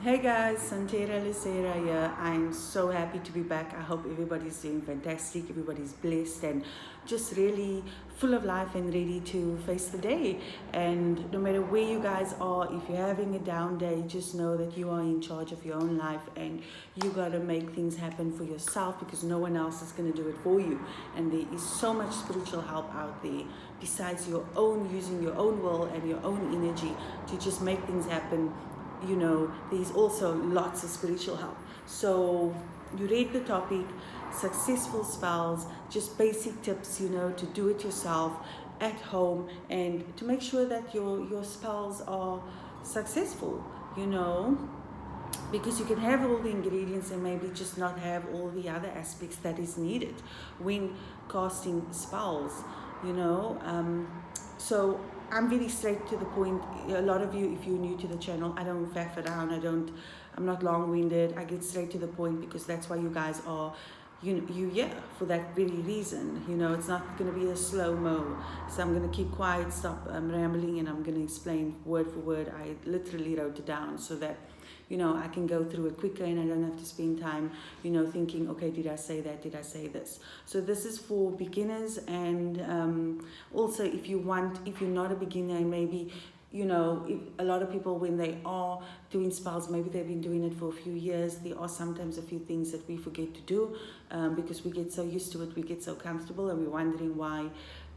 Hey guys, Santeria here. I'm so happy to be back. I hope everybody's doing fantastic, everybody's blessed and just really full of life and ready to face the day. And no matter where you guys are, if you're having a down day, just know that you are in charge of your own life and you gotta make things happen for yourself because no one else is gonna do it for you. And there is so much spiritual help out there besides your own using your own will and your own energy to just make things happen. There's also lots of spiritual help. So you read the topic, successful spells, just basic tips, to do it yourself at home and to make sure that your spells are successful, because you can have all the ingredients and maybe just not have all the other aspects that is needed when casting spells, you know. So I'm very straight to the point. A lot of you, if you're new to the channel, I don't faff around. I'm not long-winded. I get straight to the point because that's why you guys are, you yeah, for that very reason. It's not going to be a slow-mo. So I'm going to keep quiet, stop rambling, and I'm going to explain word for word. I literally wrote it down so that I can go through it quicker and I don't have to spend time, thinking, okay, did I say that? Did I say this? So this is for beginners and also if you're not a beginner and maybe, if a lot of people when they are doing spells, maybe they've been doing it for a few years, there are sometimes a few things that we forget to do because we get so used to it, we get so comfortable and we're wondering why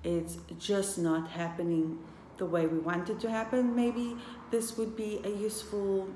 it's just not happening the way we want it to happen. Maybe this would be a useful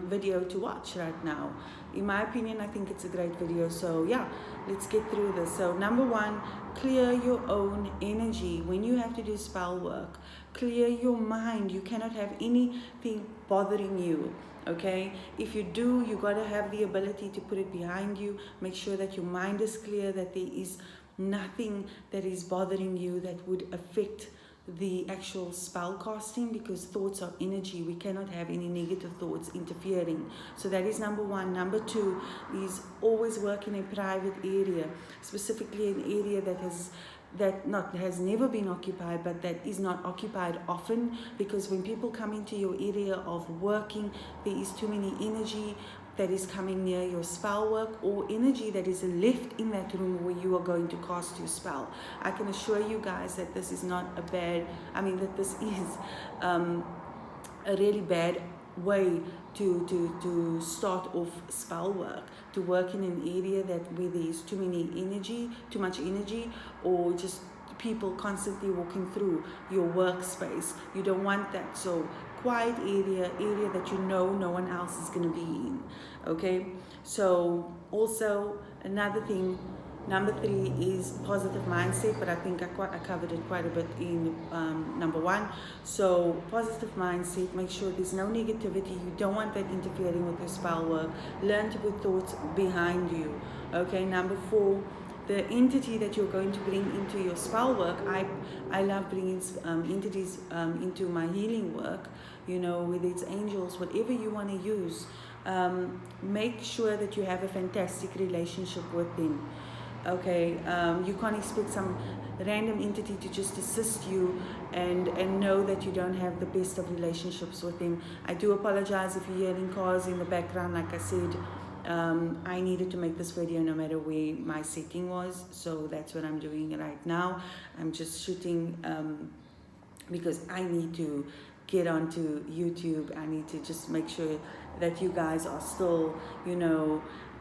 video to watch right now. In my opinion, I think it's a great video. So yeah, let's get through this. So number one, clear your own energy. When you have to do spell work, clear your mind. You cannot have anything bothering you. Okay, if you do, you got to have the ability to put it behind you. Make sure that your mind is clear, that there is nothing that is bothering you that would affect the actual spell casting, because thoughts are energy. We cannot have any negative thoughts interfering. So that is number one. Number two is always work in a private area, specifically an area that has never been occupied, but that is not occupied often, because when people come into your area of working, there is too many energy that is coming near your spell work or energy that is left in that room where you are going to cast your spell. I can assure you guys that this is not that this is a really bad way to start off spell work, to work in an area where there is too much energy, or just people constantly walking through your workspace. You don't want that. So quiet area that no one else is going to be in. Okay, so also another thing, number three is positive mindset, but I think I covered it quite a bit in number one. So positive mindset, make sure there's no negativity. You don't want that interfering with your spell work. Learn to put thoughts behind you. Okay, number four, the entity that you're going to bring into your spell work. I love bringing entities into my healing work, whether it's angels, whatever you want to use. Make sure that you have a fantastic relationship with them. Okay, you can't expect some random entity to just assist you and know that you don't have the best of relationships with them. I do apologize if you're hearing cars in the background. Like I said, I needed to make this video no matter where my setting was, so that's what I'm doing right now. I'm just shooting because I need to get onto YouTube. I need to just make sure that you guys are still,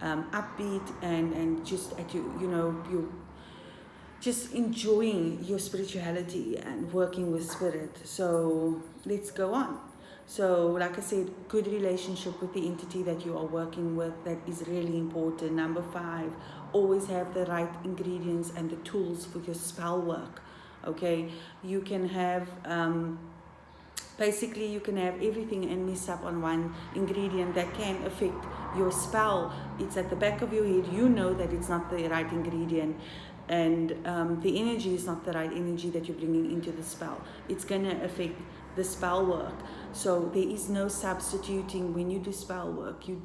upbeat and just at you just enjoying your spirituality and working with spirit. So let's go on. So like I said, good relationship with the entity that you are working with, that is really important. Number five, always have the right ingredients and the tools for your spell work. Okay, you can have basically you can have everything and mess up on one ingredient that can affect your spell. It's at the back of your head. You know that it's not the right ingredient, and the energy is not the right energy that you're bringing into the spell. It's going to affect the spell work. So there is no substituting. When you do spell work, you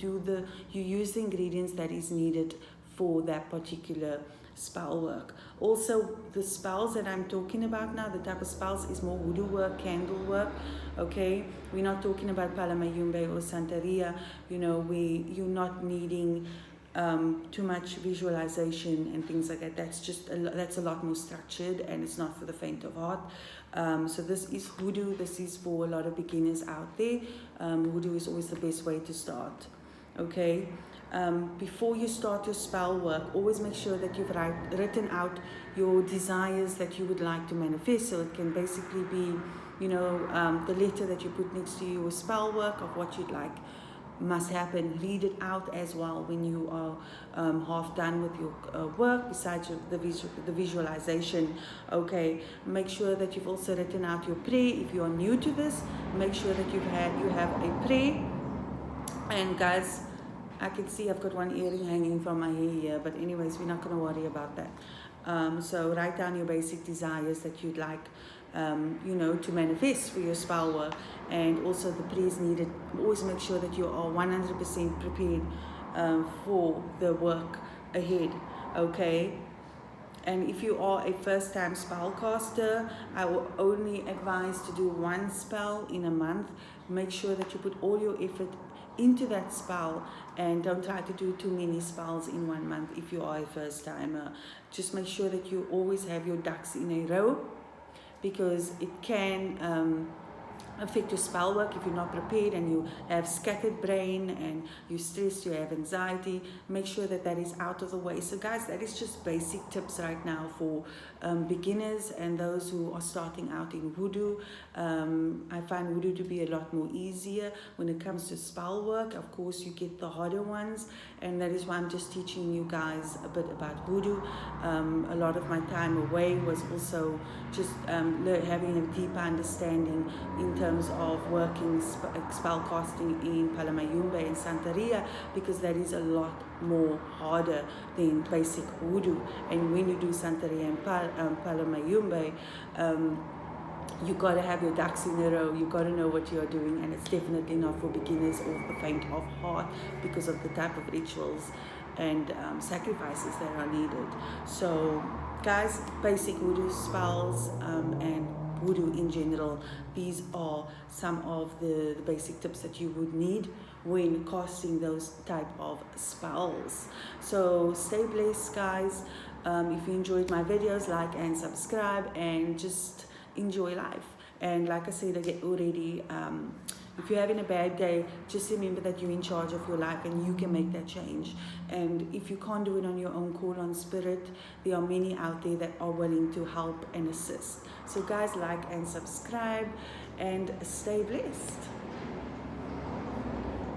use the ingredients that is needed for that particular spell work. Also, the spells that I'm talking about now, the type of spells is more voodoo work, candle work. Okay, we're not talking about Palo, Mayombe or Santeria. You know, you're not needing too much visualization and things like that. That's a lot more structured, and it's not for the faint of heart. So this is hoodoo. This is for a lot of beginners out there. Hoodoo is always the best way to start. Okay. Before you start your spell work, always make sure that you've written out your desires that you would like to manifest. So it can basically be, you know, the letter that you put next to your spell work of what you'd like must happen. Read it out as well when you are half done with your work, besides the visualization. Okay, make sure that you've also written out your prayer. If you are new to this, make sure that you have a prayer. And guys, I can see I've got one earring hanging from my hair here, but anyways, we're not going to worry about that. So write down your basic desires that you'd like, you know, to manifest for your spell work, and also the prayers needed. Always make sure that you are 100% prepared for the work ahead. Okay. And if you are a first-time spellcaster, I will only advise to do one spell in a month. Make sure that you put all your effort into that spell, and don't try to do too many spells in 1 month if you are a first-timer. Just make sure that you always have your ducks in a row, because it can affect your spell work if you're not prepared and you have scattered brain and you're stressed, you have anxiety. Make sure that that is out of the way. So guys, that is just basic tips right now for beginners and those who are starting out in voodoo. I find voodoo to be a lot more easier when it comes to spell work. Of course, you get the harder ones, and that is why I'm just teaching you guys a bit about voodoo. A lot of my time away was also just having a deeper understanding in terms of working spellcasting in Palo, Mayombe and Santeria, because that is a lot more harder than basic voodoo. And when you do Santeria and Palo, Mayombe, you got to have your ducks in a row. You got to know what you're doing, and it's definitely not for beginners or the faint of heart, because of the type of rituals and sacrifices that are needed. So guys, basic voodoo spells and voodoo in general, these are some of the basic tips that you would need when casting those type of spells. So stay blessed, guys. If you enjoyed my videos, like and subscribe, and just enjoy life. And like I said already, if you're having a bad day, just remember that you're in charge of your life and you can make that change. And if you can't do it on your own, call on spirit. There are many out there that are willing to help and assist. So guys, like and subscribe and stay blessed.